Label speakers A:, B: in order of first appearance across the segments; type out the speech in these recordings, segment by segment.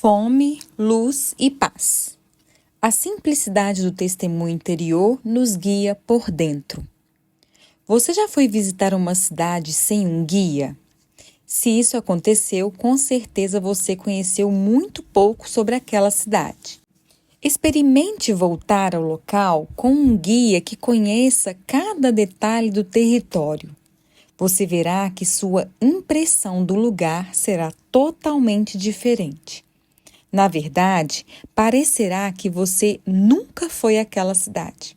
A: Fome, luz e paz. A simplicidade do testemunho interior nos guia por dentro. Você já foi visitar uma cidade sem um guia? Se isso aconteceu, com certeza você conheceu muito pouco sobre aquela cidade. Experimente voltar ao local com um guia que conheça cada detalhe do território. Você verá que sua impressão do lugar será totalmente diferente. Na verdade, parecerá que você nunca foi àquela cidade.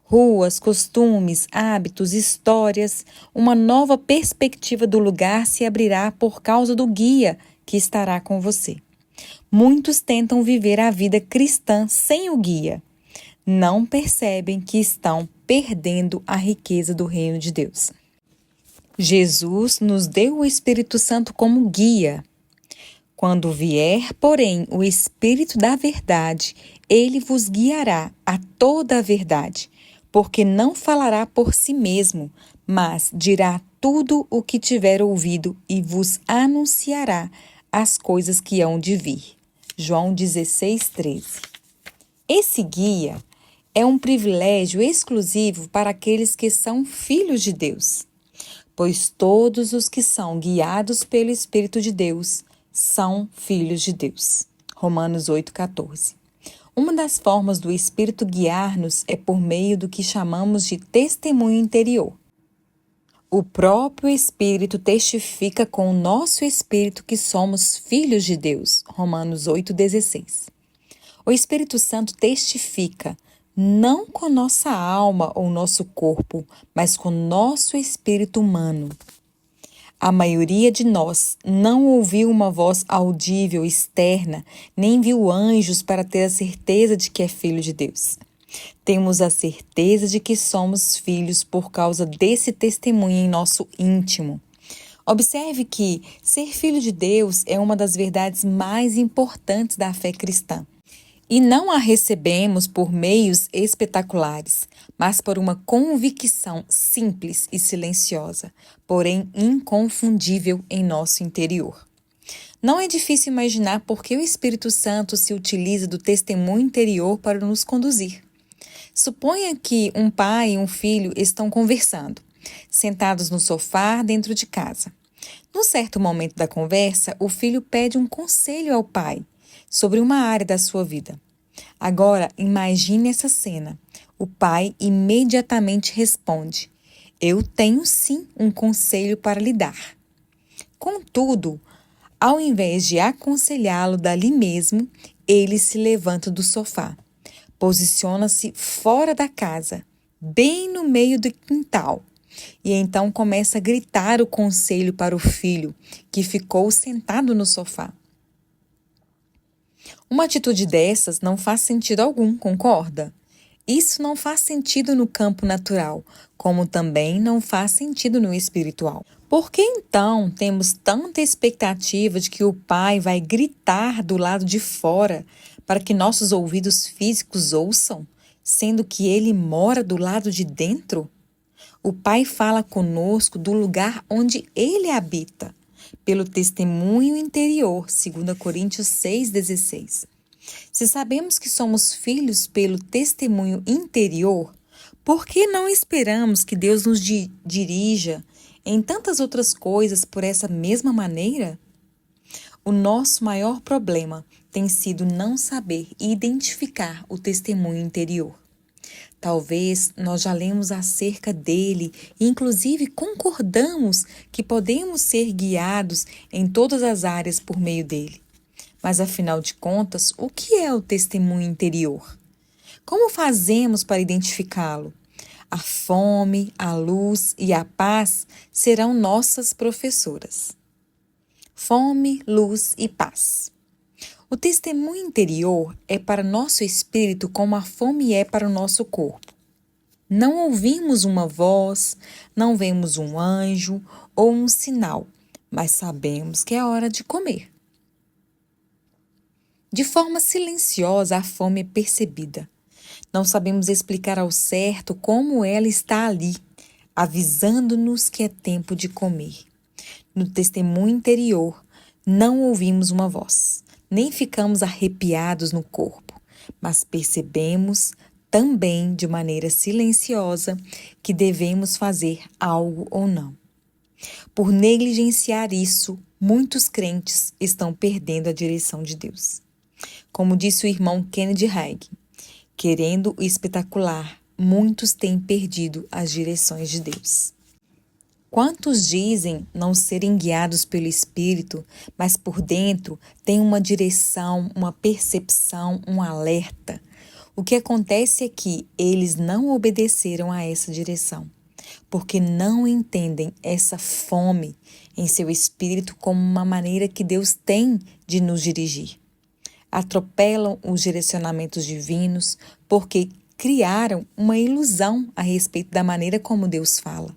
A: Ruas, costumes, hábitos, histórias, uma nova perspectiva do lugar se abrirá por causa do guia que estará com você. Muitos tentam viver a vida cristã sem o guia. Não percebem que estão perdendo a riqueza do reino de Deus. Jesus nos deu o Espírito Santo como guia. Quando vier, porém, o Espírito da verdade, ele vos guiará a toda a verdade, porque não falará por si mesmo, mas dirá tudo o que tiver ouvido e vos anunciará as coisas que hão de vir. João 16:13. Esse guia é um privilégio exclusivo para aqueles que são filhos de Deus, pois todos os que são guiados pelo Espírito de Deus são filhos de Deus. Romanos 8:14. Uma das formas do Espírito guiar-nos é por meio do que chamamos de testemunho interior. O próprio Espírito testifica com o nosso espírito que somos filhos de Deus. Romanos 8:16. O Espírito Santo testifica não com nossa alma ou nosso corpo, mas com nosso espírito humano. A maioria de nós não ouviu uma voz audível externa, nem viu anjos para ter a certeza de que é filho de Deus. Temos a certeza de que somos filhos por causa desse testemunho em nosso íntimo. Observe que ser filho de Deus é uma das verdades mais importantes da fé cristã. E não a recebemos por meios espetaculares, mas por uma convicção simples e silenciosa, porém inconfundível em nosso interior. Não é difícil imaginar por que o Espírito Santo se utiliza do testemunho interior para nos conduzir. Suponha que um pai e um filho estão conversando, sentados no sofá dentro de casa. Num certo momento da conversa, o filho pede um conselho ao pai sobre uma área da sua vida. Agora, imagine essa cena. O pai imediatamente responde: "Eu tenho sim um conselho para lhe dar." Contudo, ao invés de aconselhá-lo dali mesmo, ele se levanta do sofá, posiciona-se fora da casa, bem no meio do quintal, e então começa a gritar o conselho para o filho, que ficou sentado no sofá. Uma atitude dessas não faz sentido algum, concorda? Isso não faz sentido no campo natural, como também não faz sentido no espiritual. Por que então temos tanta expectativa de que o pai vai gritar do lado de fora para que nossos ouvidos físicos ouçam, sendo que ele mora do lado de dentro? O pai fala conosco do lugar onde ele habita, pelo testemunho interior, 2 Coríntios 6:16. Se sabemos que somos filhos pelo testemunho interior, por que não esperamos que Deus nos dirija em tantas outras coisas por essa mesma maneira? O nosso maior problema tem sido não saber identificar o testemunho interior. Talvez nós já lemos acerca dele e inclusive concordamos que podemos ser guiados em todas as áreas por meio dele. Mas afinal de contas, o que é o testemunho interior? Como fazemos para identificá-lo? A fome, a luz e a paz serão nossas professoras. Fome, luz e paz. O testemunho interior é para nosso espírito como a fome é para o nosso corpo. Não ouvimos uma voz, não vemos um anjo ou um sinal, mas sabemos que é hora de comer. De forma silenciosa, a fome é percebida. Não sabemos explicar ao certo como ela está ali, avisando-nos que é tempo de comer. No testemunho interior, não ouvimos uma voz. nem ficamos arrepiados no corpo, mas percebemos também de maneira silenciosa que devemos fazer algo ou não. Por negligenciar isso, muitos crentes estão perdendo a direção de Deus. Como disse o irmão Kennedy Hagin, querendo o espetacular, muitos têm perdido as direções de Deus. Quantos dizem não serem guiados pelo Espírito, mas por dentro têm uma direção, uma percepção, um alerta? O que acontece é que eles não obedeceram a essa direção, porque não entendem essa fome em seu espírito como uma maneira que Deus tem de nos dirigir. Atropelam os direcionamentos divinos porque criaram uma ilusão a respeito da maneira como Deus fala.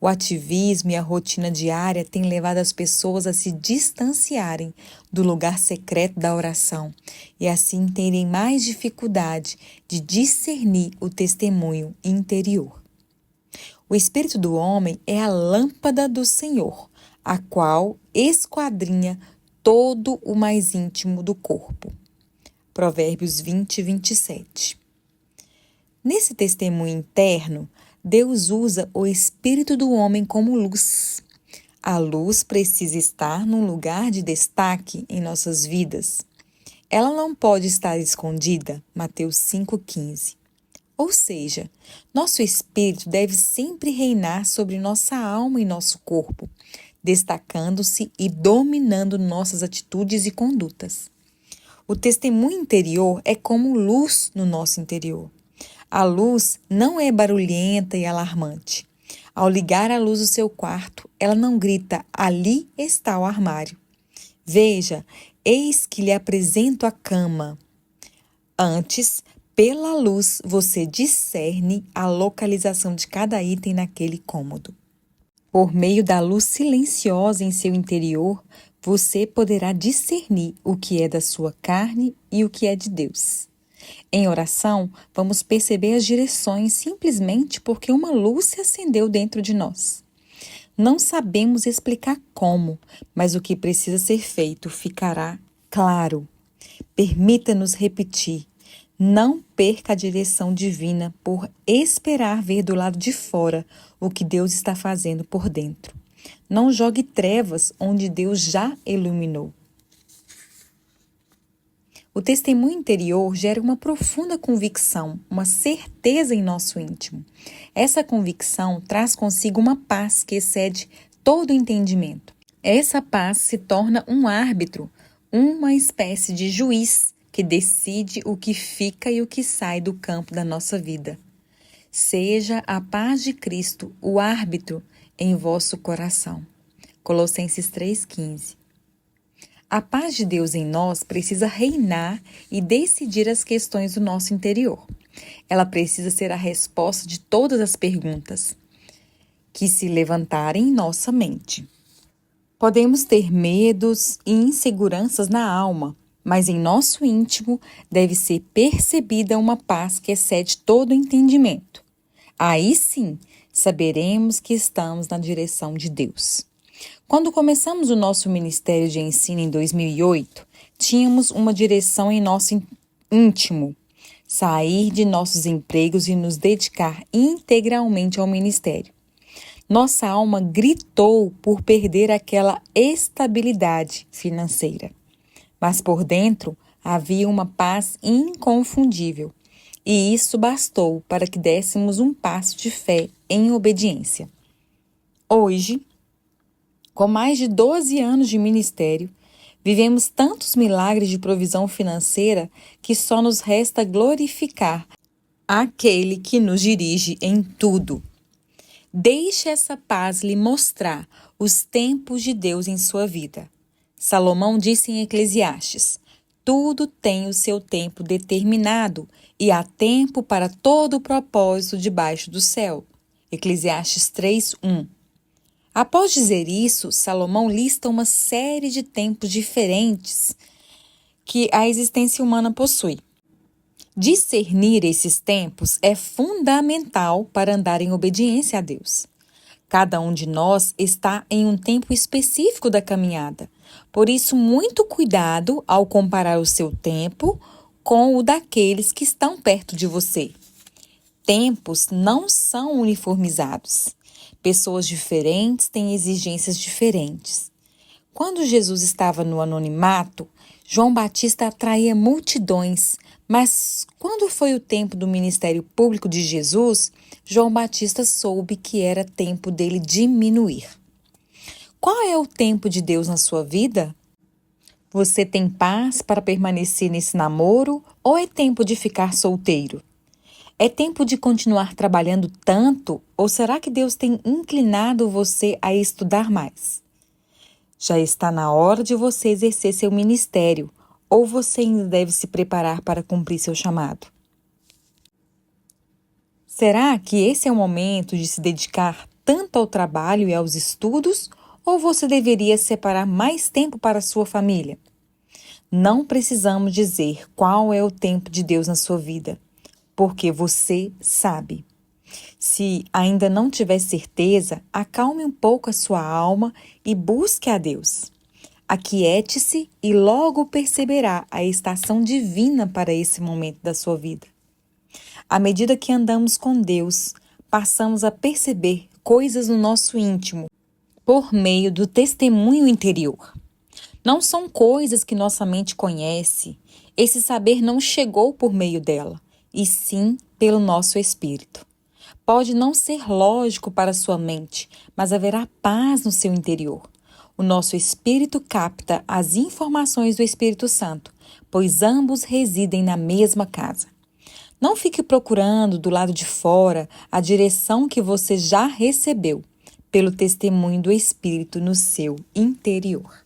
A: O ativismo e a rotina diária têm levado as pessoas a se distanciarem do lugar secreto da oração e assim terem mais dificuldade de discernir o testemunho interior. O espírito do homem é a lâmpada do Senhor, a qual esquadrinha todo o mais íntimo do corpo. Provérbios 20, 27. Nesse testemunho interno, Deus usa o espírito do homem como luz. A luz precisa estar num lugar de destaque em nossas vidas. Ela não pode estar escondida, Mateus 5,15. Ou seja, nosso espírito deve sempre reinar sobre nossa alma e nosso corpo, destacando-se e dominando nossas atitudes e condutas. O testemunho interior é como luz no nosso interior. A luz não é barulhenta e alarmante. Ao ligar a luz do seu quarto, ela não grita, ali está o armário. Veja, eis que lhe apresento a cama. Antes, pela luz, você discerne a localização de cada item naquele cômodo. Por meio da luz silenciosa em seu interior, você poderá discernir o que é da sua carne e o que é de Deus. Em oração, vamos perceber as direções simplesmente porque uma luz se acendeu dentro de nós. Não sabemos explicar como, mas o que precisa ser feito ficará claro. Permita-nos repetir. Não perca a direção divina por esperar ver do lado de fora o que Deus está fazendo por dentro. Não jogue trevas onde Deus já iluminou. O testemunho interior gera uma profunda convicção, uma certeza em nosso íntimo. Essa convicção traz consigo uma paz que excede todo o entendimento. Essa paz se torna um árbitro, uma espécie de juiz que decide o que fica e o que sai do campo da nossa vida. Seja a paz de Cristo o árbitro em vosso coração. Colossenses 3,15. A paz de Deus em nós precisa reinar e decidir as questões do nosso interior. Ela precisa ser a resposta de todas as perguntas que se levantarem em nossa mente. Podemos ter medos e inseguranças na alma, mas em nosso íntimo deve ser percebida uma paz que excede todo entendimento. Aí sim, saberemos que estamos na direção de Deus. Quando começamos o nosso ministério de ensino em 2008, tínhamos uma direção em nosso íntimo: sair de nossos empregos e nos dedicar integralmente ao ministério. Nossa alma gritou por perder aquela estabilidade financeira. Mas por dentro havia uma paz inconfundível, e isso bastou para que dessemos um passo de fé em obediência. Hoje, com mais de 12 anos de ministério, vivemos tantos milagres de provisão financeira que só nos resta glorificar aquele que nos dirige em tudo. Deixe essa paz lhe mostrar os tempos de Deus em sua vida. Salomão disse em Eclesiastes: tudo tem o seu tempo determinado e há tempo para todo o propósito debaixo do céu. Eclesiastes 3:1. Após dizer isso, Salomão lista uma série de tempos diferentes que a existência humana possui. Discernir esses tempos é fundamental para andar em obediência a Deus. Cada um de nós está em um tempo específico da caminhada. Por isso, muito cuidado ao comparar o seu tempo com o daqueles que estão perto de você. Tempos não são uniformizados. Pessoas diferentes têm exigências diferentes. Quando Jesus estava no anonimato, João Batista atraía multidões, mas quando foi o tempo do ministério público de Jesus, João Batista soube que era tempo dele diminuir. Qual é o tempo de Deus na sua vida? Você tem paz para permanecer nesse namoro ou é tempo de ficar solteiro? É tempo de continuar trabalhando tanto ou será que Deus tem inclinado você a estudar mais? Já está na hora de você exercer seu ministério ou você ainda deve se preparar para cumprir seu chamado? Será que esse é o momento de se dedicar tanto ao trabalho e aos estudos ou você deveria separar mais tempo para a sua família? Não precisamos dizer qual é o tempo de Deus na sua vida, porque você sabe. Se ainda não tiver certeza, acalme um pouco a sua alma e busque a Deus. Aquiete-se e logo perceberá a estação divina para esse momento da sua vida. À medida que andamos com Deus, passamos a perceber coisas no nosso íntimo por meio do testemunho interior. Não são coisas que nossa mente conhece. Esse saber não chegou por meio dela, e sim pelo nosso espírito. Pode não ser lógico para sua mente, mas haverá paz no seu interior. O nosso espírito capta as informações do Espírito Santo, pois ambos residem na mesma casa. Não fique procurando do lado de fora a direção que você já recebeu pelo testemunho do Espírito no seu interior.